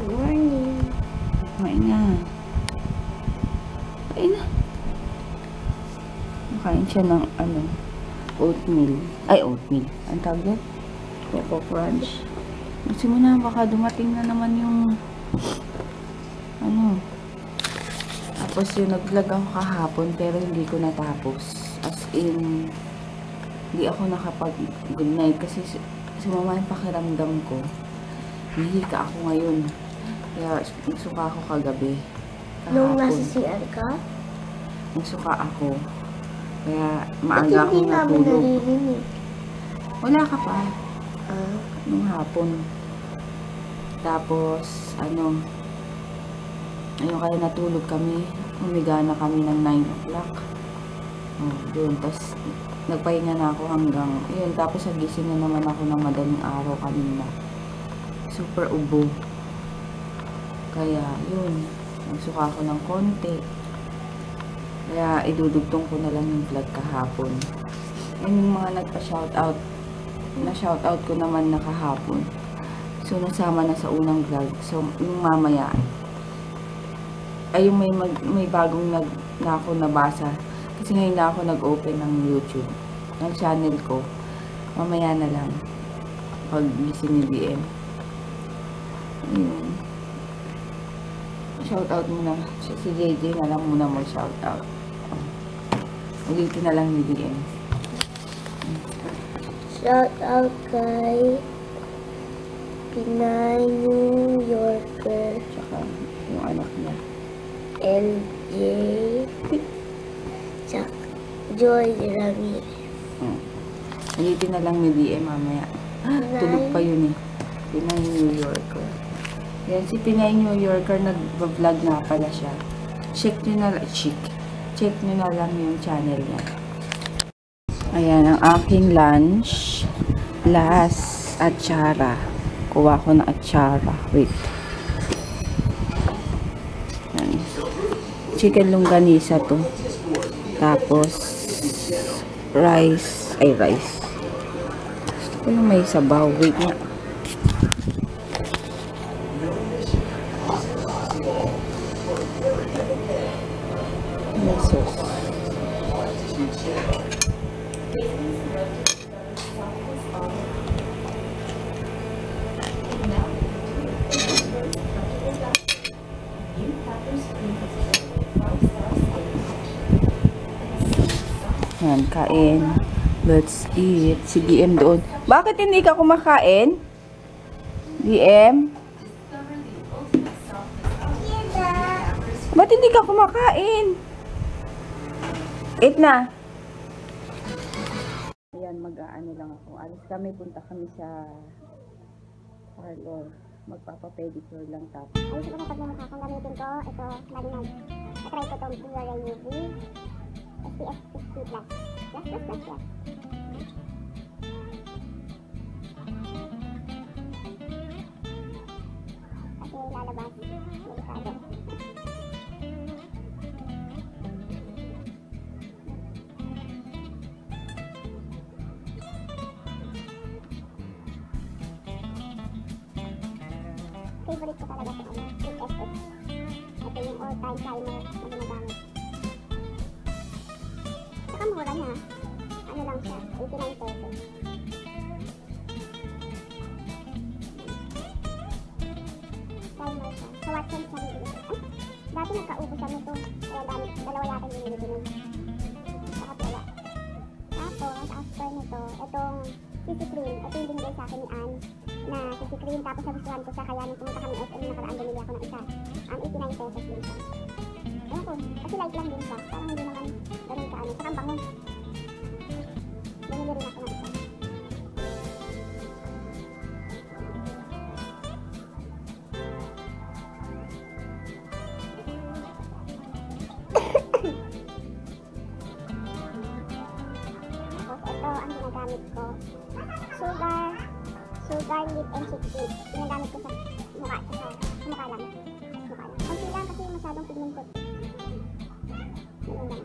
Morning. Kumain na. Kain na. Nakain siya ng oatmeal. Ay, oatmeal. Ang tawag doon? Coco Crunch. Kasi mo na, baka dumating na naman yung tapos yung nag-vlog ako kahapon pero hindi ko natapos. As in, hindi ako nakapag-good night kasi sumama yung pakiramdam ko. Hihika ako ngayon. Kaya nagsuka ako kagabi. Kahapon. Nung nasa CR ka? Nagsuka ako. Kaya maaga akong namin natulog. naririnig? Wala ka pa. Nung hapon. Tapos, ayun, kaya natulog kami. Umiga na kami ng 9 o'clock. Yun. Tapos, nagpahinga na ako hanggang, yun. Tapos, nagising na naman ako ng madaling araw kanina. Super ubo. Kaya, yun. Nagsuka ako ng konti. Kaya, idudugtong ko na lang yung vlog kahapon. Yung mga nagpa-shoutout. Na-shoutout ko naman na kahapon. So, nasama na sa unang vlog. So, yung mamaya, ay yung may bagong na ako nabasa. Kasi ngayon na ako nag-open ng YouTube. Ng channel ko. Mamaya na lang. Pag gising ni DM. Ayun. Shoutout muna. Si JJ na lang muna mag-shoutout. Ulitin na lang ni DM. Shoutout kay Pinay New Yorker. Tsaka yung anak niya. LJ. Tsaka Joy Ramirez. Ulitin na lang ni DM mamaya. Tulog pa yun eh. Pinay New Yorker. Yan, si Pinay New Yorker, nag-vlog na pala siya. Check nyo na lang yung channel niya. Ayan, ang aking lunch. Plus, atsara. Kuha ko ng atsara. Wait. Ayan. Chicken longganisa to. Tapos, rice. Ay, rice. Gusto ko yung may sabaw. Wait nga. May sauce. Yan, kain. Let's eat. Si DM doon. Bakit hindi ka kumakain? DM? Ba't hindi ka kumakain? Eat na. Ayan, mag-aano lang ako. Alis kami, punta kami sa parlor. Magpapa-pedicure lang tapos. Ayos ko na pag mumukha kong gamitin ko. Ito, lagi na. Try ko itong Biore UV. SPF 50+. Plus. Kasi lalabas. Delikado. Favorite ko talaga sa SPF. Ito yung all-time primer na ginagamit. Saka mura niya. Ano lang siya? 89 pesos. Primer siya. Sa Watsons siya nilili ko. Ay! Dati nagkaubos siya nito. Kaya dalawa yata yung nilili ko nun. Saka wala. Tapos, after nito, itong CC cream. Ito yung binigay sa akin ni Ann na CC cream. Tapos nagustuhan ko siya. Kaya nung pumunta kami SM nakaraan, bumili ako ng isa. Ang 89 pesos din siya. Ewan ko. Kasi light lang din siya. Parang hindi naman ganun ka ano. Saka ang bango. Bumili rin ako ng isa. Tapos ito ang ginagamit ko. Sugar lip and cheek tint. Ginagamit ko sa mukha. Sa mukha lang. Konti lang kasi masyadong pigmented. Ganun lang.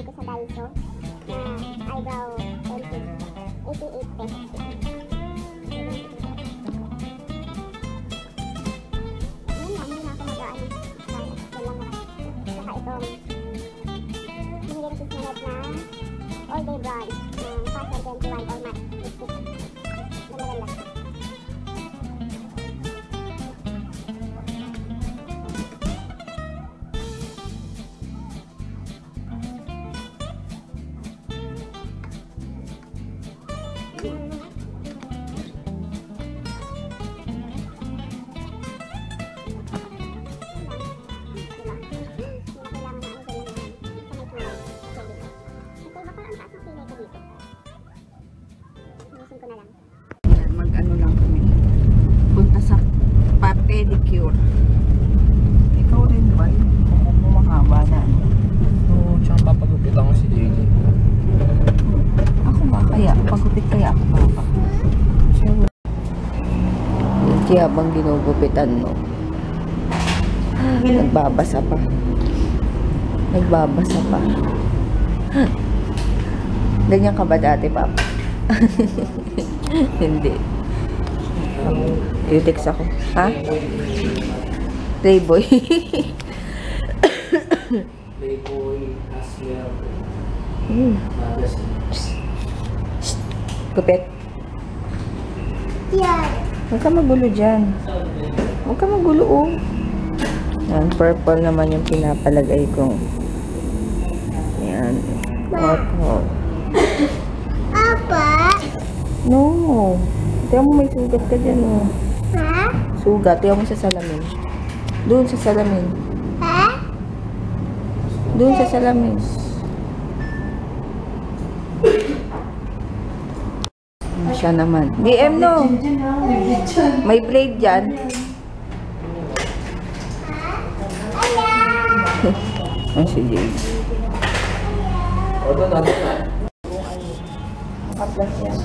nabili ko sa Daiso na eyebrow pencil. 88 pesos. Yun lang, hindi na ako mag-aano. Yan lang na. Saka itong binili ko 6 minutes na all day bronze ng Fashion 21 all matte lipstick. Ganda-ganda. Mag-ano lang kami. Punta sa pa-pedicure. Ikaw rin ba? Mahaba na. Oo, tsaka papagupit ako si JJ. Ako ba kaya? Pagupit kaya ako ba? Hindi habang ginugupitan mo. Nagbabasa pa. Nagbabasa pa. Ganyan ka ba dati, Papa? Hindi. I-text ako. Ha? Playboy. Playboy, Asler, Gupit. Yan. Huwag ka magulo dyan. Huwag ka magulo, oh. Yan, purple naman yung pinapalagay kong. Yan. Purple. Apa? No. Tiyan mo may sugat ka dyan, oh. Ha? Sugat. Tiyan mo sa salamin. Doon sa salamin. Ha? Doon sa salamin. Siya naman. DM, no. May blade dyan. Ang si Jade. O, doon na. Kaplas yan.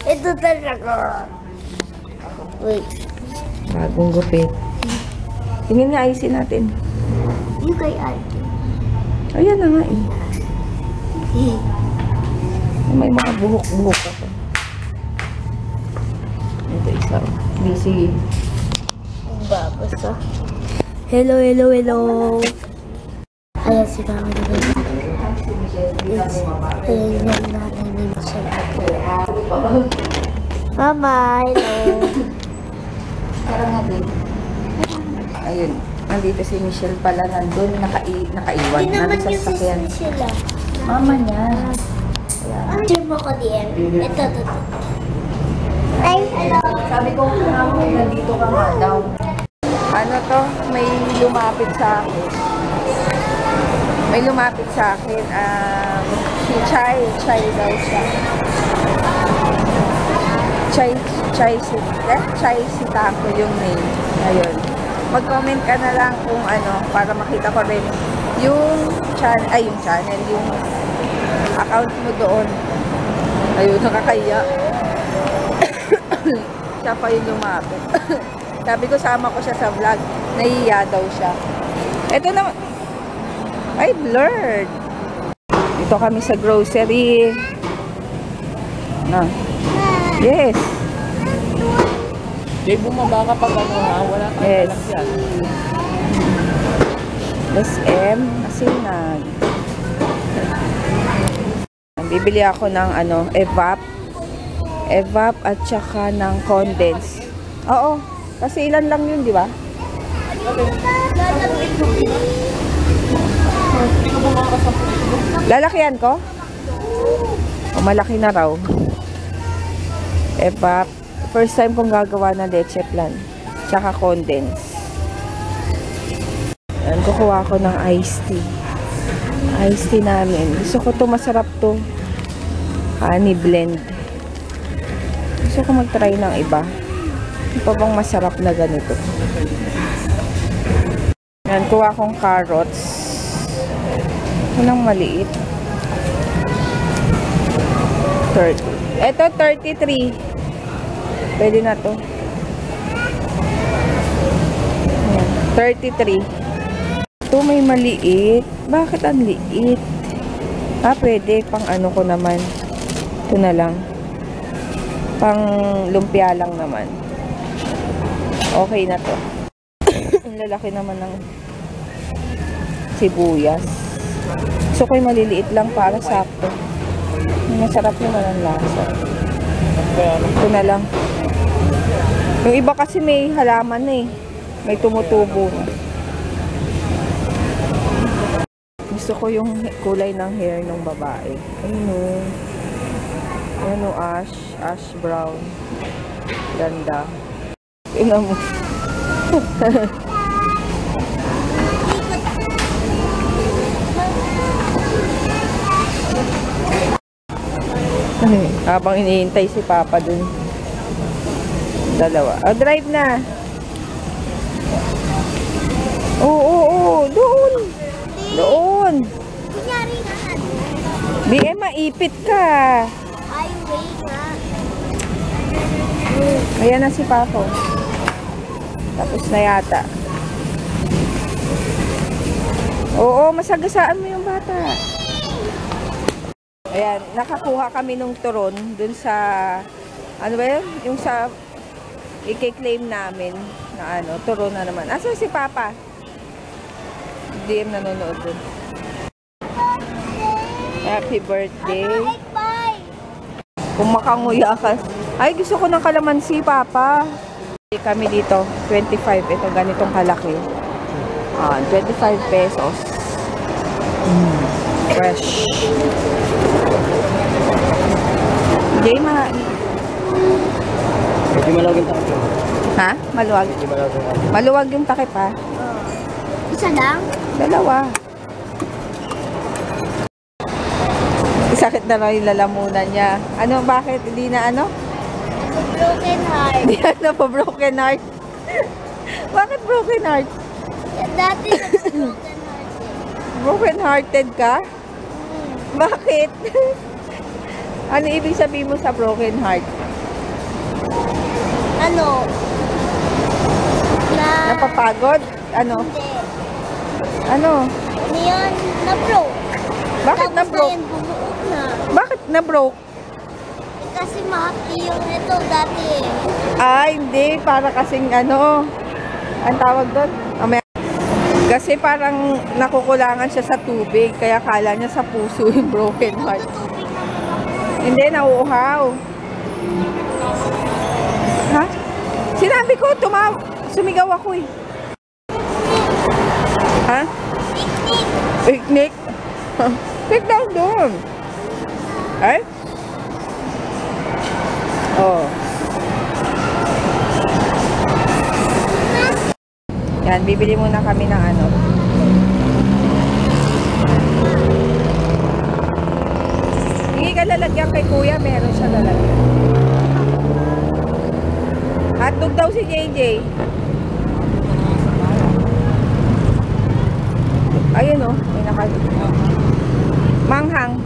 Ito talaga. Wait. Bagong gupit. Tingin nga ayusin natin. Yung kay Ate. Ayan na nga eh. May mga buhok-buhok ako. Ito isa. Busy. Babasa. Hello, hello, hello. Ayan si Mama ni Michelle. Ayan yung nanay ni Michelle. Mama, hello. Parang nga din. Ayun. Nandito si Michelle pala nandun. Nakaiwan. Hindi naman Nandun yung sa sasakyan. sis Michelle ah. Mama niya. Diyan mo ko DM. Ito. Ay, hello. Sabi ko, nandito ka nga daw. Ano to? May lumapit sa akin. May lumapit sa akin. Si Chai daw siya. Chai si Taco yung name. Ayun. Mag-comment ka na lang kung ano, para makita ko rin yung channel, yung account mo doon. Ayun, nakakaya. Siya pa yung lumapit. Sabi ko, sama ko siya sa vlog. Nahiya daw siya. Ito naman. Ay, blurred. Dito kami sa grocery. Na. Yes. Jay, bumaba ka pag ano ha, wala kang Yes. lalagyan. SM Asinag. Bibili ako ng ano, evap at saka ng condense. Oo, kasi ilan lang yun, di ba? Lalakyan ko? O, malaki na raw. Evap. First time kong gagawa ng leche plan. Tsaka condense. Yan, kukuha ko ng iced tea. Iced tea namin. Gusto ko to, masarap to. Honey blend. Gusto ko mag-try ng iba. Ano pa bang masarap na ganito? Yan, kuha kong carrots. Walang maliit. 30. Ito, 33. Pwede na to. Ayan, 33. Ito may maliit. Bakit ang liit? Pwede. Pang ano ko naman. Ito na lang. Pang lumpia lang naman. Okay na to. Ang lalaki naman ng sibuyas. Gusto ko yung maliliit lang para sakto. Masarap naman ang lasa. Ito na lang. Yung iba kasi may halaman na eh. May tumutubo na. Gusto ko yung kulay ng hair ng babae. Ayun o, ash brown. Ganda. Tingnan mo. Habang iniintay si Papa dun. Dalawa. Drive na. Oo. Doon. Doon. Kunyari nga. BM, maipit ka. Ay, wait nga. Ayan na si Papa. Tapos na yata. Oo, masagasaan mo yung bata. Ayan, nakakuha kami nung turon dun sa, ano ba yun? Yung sa, i-claim namin na ano, turon na naman. Asan si Papa? DM nanonood dun. Happy birthday. Bye. Kung makanguya ka. Ay, gusto ko ng kalamansi, Papa. Kami dito, 25. Ito, ganitong kalaki. 25 pesos. Fresh. Jay, Medyo maluwag yung takip. Ha? Maluwag? Medyo maluwag yung takip. Maluwag yung takip, ha? Isa lang? Dalawa. Sakit na lang yung lalamunan niya. Ano, bakit? Hindi na ano? Broken heart. Hindi na pa broken heart. Bakit broken heart? Dati broken heart. Broken hearted ka? Bakit? Ano ibig sabihin mo sa broken heart? Ano? Napapagod? Ano? Hindi. Ano? Ano yan? Na-broke. Bakit Tapos na-broke? ngayon, bumuok na. Bakit na-broke? Kasi mahaki yung ito dati eh. Ah, hindi. Para kasing ano, ang tawag doon? Kasi parang nakukulangan siya sa tubig. Kaya kala niya sa puso yung broken heart. Hindi, nauuhaw. Ha? Sinabi ko, sumigaw ako eh. Ha? Picnic? Sit down doon. Ay? Oh. Yan, bibili muna kami ng ano. Hindi ka lalagyan kay kuya, meron siya lalagyan. Hotdog daw si JJ. Ayun oh, may manghang.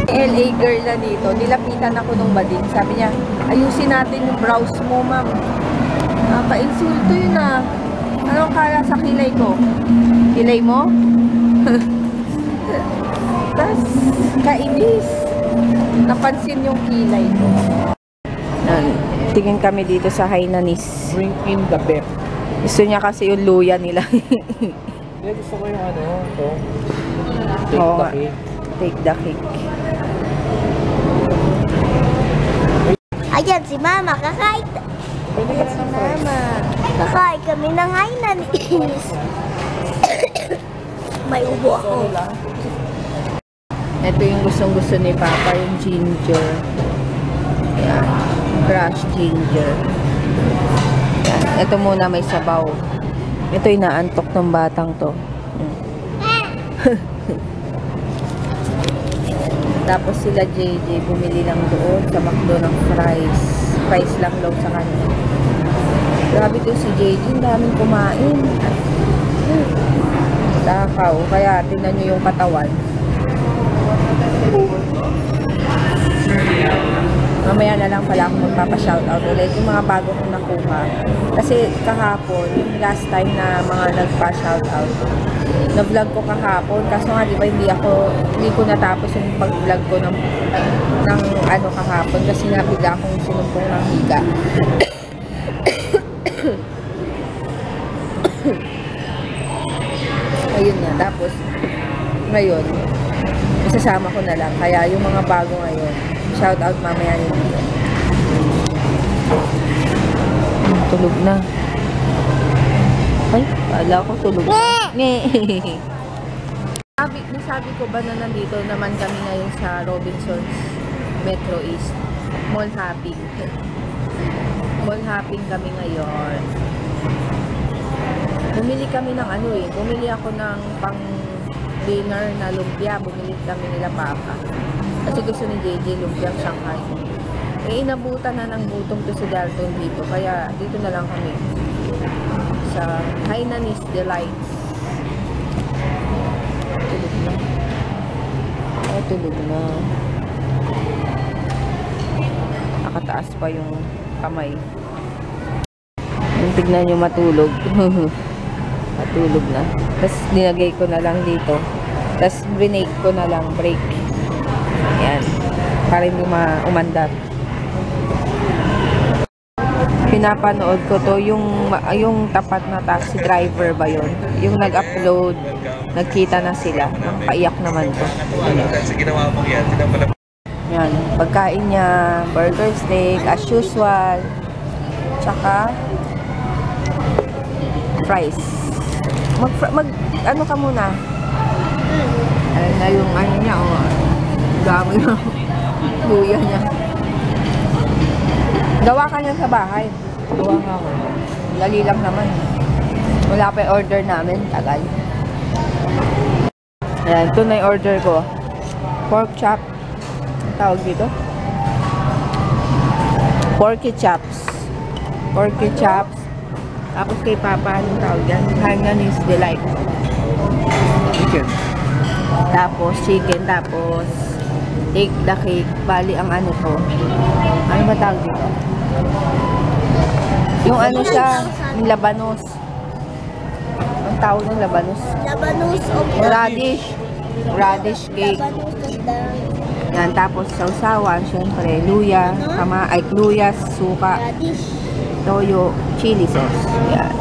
LA girl na dito, nilapitan ako nung bading. Sabi niya, ayusin natin yung brows mo, ma'am. Pa-insulto yun ah. Anong kala sa kilay ko? Kilay mo? Tapos, kainis. Napansin yung kilay ko. Tingin kami dito sa Hainanis. Bring in the beef. Gusto niya kasi yung luya nila. Hindi, gusto ko yung ano, ito. Take Oo the nga. cake. Take the cake. Ayan si Mama, kakain. Pwede ka na ng fries. Mama. Kakain kami ng Hainanis. May ubo ako. Ito yung gustong-gusto ni Papa, yung ginger. Yan. Crushed ginger. Yan. Ito muna may sabaw. Ito yung naantok ng batang to. Tapos sila JJ bumili lang doon sa McDo ng fries. Fries lang daw sa kanya. Grabe to si JJ, ang daming kumain. Takaw. Kaya tingnan nyo yung katawan. Mamaya na lang pala ako magpapa-shoutout ulit yung mga bago kong nakuha. Kasi kahapon, yung last time na mga nagpa-shoutout, na-vlog ko kahapon. Kaso nga, di ba, hindi ko natapos yung pag-vlog ko ng ano kahapon. Kasi nga, bigla akong sinumpong ng higa. Ayun na. Tapos, ngayon, isasama ko na lang. Kaya yung mga bago ngayon, shout out mamaya nito. Tulog na. Ay, wala ko tulog na. Nasabi ko ba na nandito naman kami ngayon sa Robinsons Metro East Mall Hopping. Mall Hopping kami ngayon. Bumili kami ng bumili ako ng pang dinner na lumpia. Bumili kami nila Papa. Kasi gusto ni JJ lumpiang Shanghai. Inabutan na ng gutom to si Dalton dito. Kaya dito na lang kami. Sa Hainanese Delights. Tulog na. Ay, tulog na. Nakataas pa yung kamay. Tignan nyo matulog. Matulog na. Tapos nilagay ko na lang dito. Tapos brinake ko na lang. Break. Ayan. Para hindi umandar. Pinapanood ko to yung tapat na taxi driver ba yun? Yung nag-upload. Nagkita na sila. Nakaiyak naman to. Yan. Pagkain niya. Burger steak. As usual. Tsaka fries. Ano ka muna? Ayan na yung ano niya, dami na luya niya. Gawa ka niya sa bahay. Gawa nga ako. Lali lang naman. Wala pa yung order namin. Tagal. Ayan, ito na yung order ko. Pork chop. Ang tawag dito? Porky chops. Porky chops. Tapos kay Papa, anong tawag yan? Hainanese Delight. Chicken. Tapos chicken. Tapos take the cake. Bali ang ano to. Ano ba tawag dito? Yung ano siya, yung labanos. Ang tawag ng labanos? Labanos o Radish. Radish cake. Labanos. Yan, tapos sausawan, syempre, luya, luya, suka, Radish. toyo, chili sauce. Yan.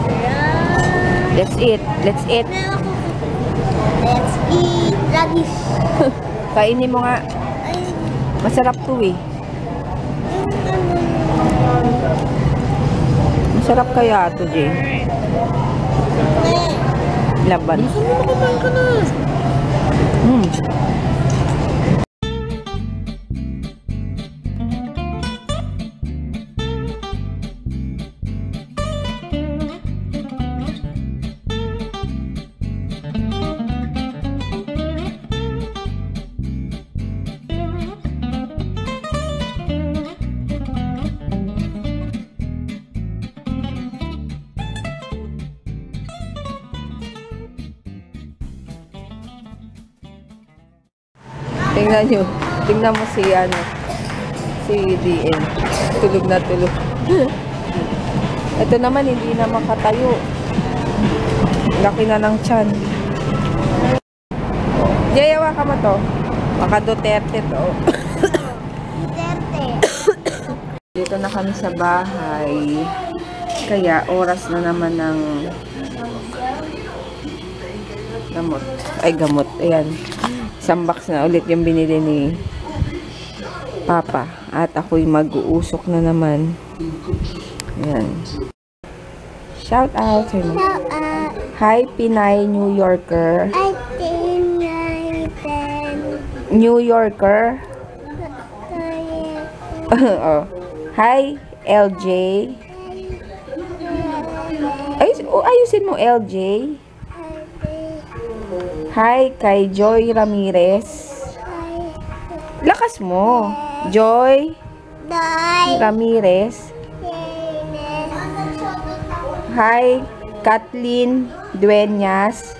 Let's eat. Let's eat. Let's eat radish. Kainin mo nga. Ay, Masarap to eh. Masarap kaya to, Jay. Laban. Tingnan nyo. Tingnan mo si DN. Tulog na tulog. Ito naman, hindi na makatayo. Laki na ng tiyan. Jayawa ka mo to. Maka Duterte to. Duterte. Dito na kami sa bahay. Kaya oras na naman ng gamot. Ay, gamot. Ayan. Isang box na ulit yung binili ni Papa. At ako'y mag-uusok na naman. Ayan. Shout out. So, Hi, Pinay New Yorker. I think I can. New Yorker. Oh. Hi, LJ. Ayusin mo, LJ. Hi, kay Joy Ramirez. Lakas mo. Joy Ramirez. Hi, Kathleen Dueñas.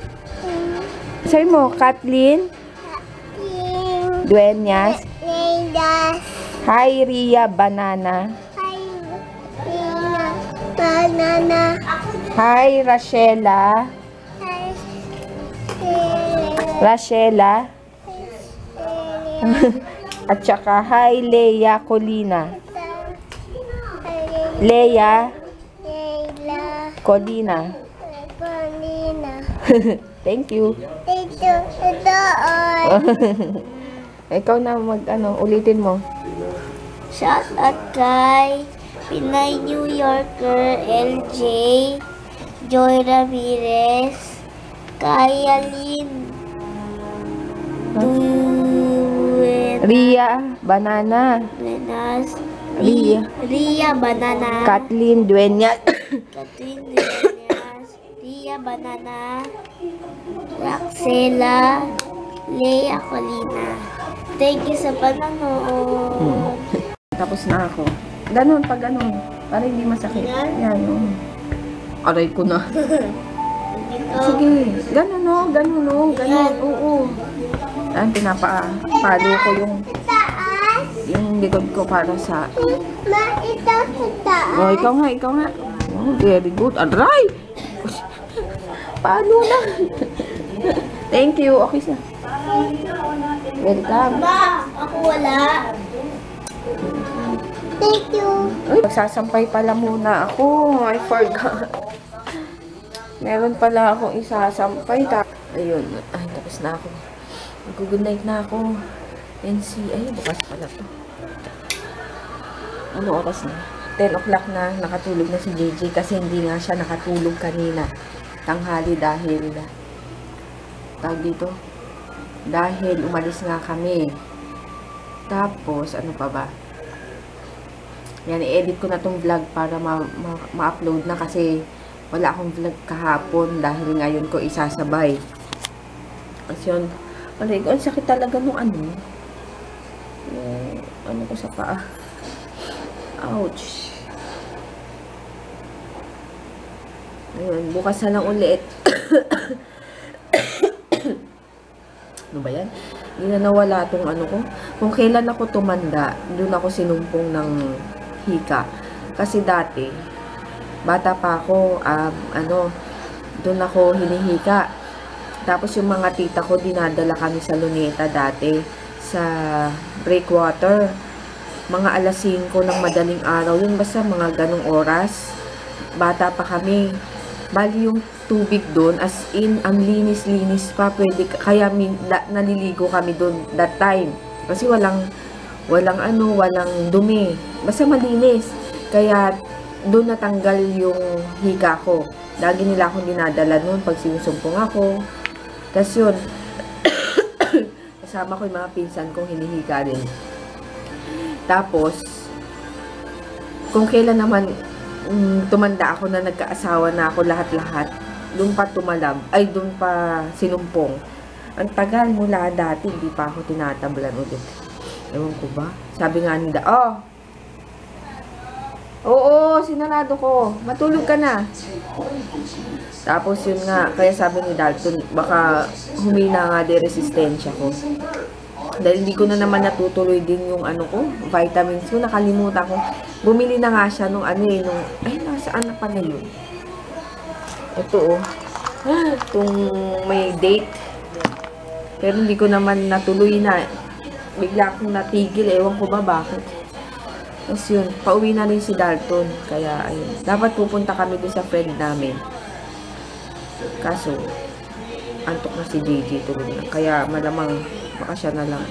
Sabi mo, Kathleen Dueñas. Hi, Ria Banana. Hi, banana. Hi, Rachela. Hi, Rachela. At saka, hi, Leia Colina. Leia Leila. Colina. Polina. Thank you. Ito. Ikaw na ulitin mo. Shout out kay Pinay New Yorker, LJ, Joy Ramirez, Kaya Lynn, Ria Banana. Duenas, Ria. Banana, Kathleen Dueñas. Catherine Duenas, Ria Banana, Raxela, Leia Colina. Thank you sa panonood. Tapos na ako. Ganon, pag ganon. Para hindi masakit. Yan, oh. Aray ko na. Sige. Ganon, oh. Ganon, oh. Ganon. Oo. Yan, pinapalo ko yung likod ko para sa... Ma, ito sa taas. Oh, ikaw nga. Oh, very good. Aray! Paano na? Thank you. Okay siya. Welcome. Ba, ako wala. Thank you. Uy, magsasampay pala muna ako. I forgot. Meron pala akong isasampay. Ayun. Ay, tapos na ako. Mag-good night na ako. NC. Ay, bukas pala to. Ano oras na? 10 o'clock na. Nakatulog na si JJ kasi hindi nga siya nakatulog kanina. Tanghali dahil tawag dito. Dahil umalis nga kami. Tapos, ano pa ba? Yan, i-edit ko na tong vlog para ma-upload na kasi wala akong vlog kahapon dahil ngayon ko isasabay. Kasi yun, aray ko, ang sakit talaga nung ano ko sa paa. Ouch. Ayun, bukas na lang ulit. Ano ba yan? Hindi na nawala tong ano ko. Kung kailan ako tumanda, doon ako sinumpong ng hika. Kasi dati, bata pa ako, doon ako hinihika. Tapos yung mga tita ko, dinadala kami sa Luneta dati, sa breakwater. Mga alas 5 ng madaling araw. Yun basta mga ganong oras. Bata pa kami. Bali yung tubig doon, as in, ang linis-linis pa, kaya naliligo kami doon that time. Kasi walang dumi. Basta malinis. Kaya, doon natanggal yung higa ko. Lagi nila akong dinadala noon pag sinusumpong ako. Tapos yun, kasama ko yung mga pinsan kong hinihiga rin. Tapos, kung kailan naman, tumanda ako na nagkaasawa na ako lahat-lahat, doon pa doon pa sinumpong. Ang tagal mula dati, hindi pa ako tinatablan ulit. Ewan ko ba? Sabi nga nila, oo, sinarado ko. Matulog ka na. Tapos yun nga, kaya sabi ni Dalton, baka humina nga din resistensya ko. Dahil hindi ko na naman natutuloy din yung vitamins ko. Nakalimutan ko. Bumili na nga siya nung nasaan na pala yun? Ito itong may date. Pero hindi ko naman natuloy na. Bigla akong natigil. Ewan ko ba bakit. Tapos yun, pauwi na rin si Dalton. Kaya ayun. Dapat pupunta kami doon sa friend namin. Kaso, antok na si JJ tulog na. Kaya malamang baka siya na lang.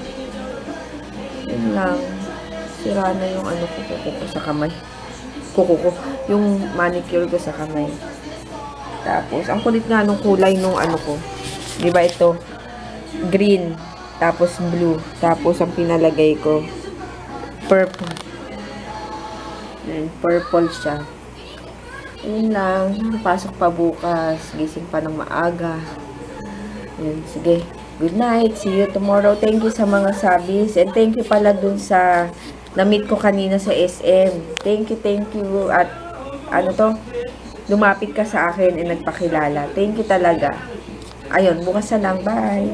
Yun lang. Sira na yung kuko ko sa kamay. Kuko ko. Yung manicure ko sa kamay. Tapos, ang kulit nga nung kulay nung ko. Diba ito? Green. Tapos blue. Tapos, ang pinalagay ko, purple. And purple siya. Yun lang. Pasok pa bukas. Gising pa ng maaga. Yun. Sige. Good night. See you tomorrow. Thank you sa mga sabis. And thank you pala dun sa na-meet ko kanina sa SM. Thank you. At lumapit ka sa akin and nagpakilala. Thank you talaga. Ayun, bukas na lang. Bye.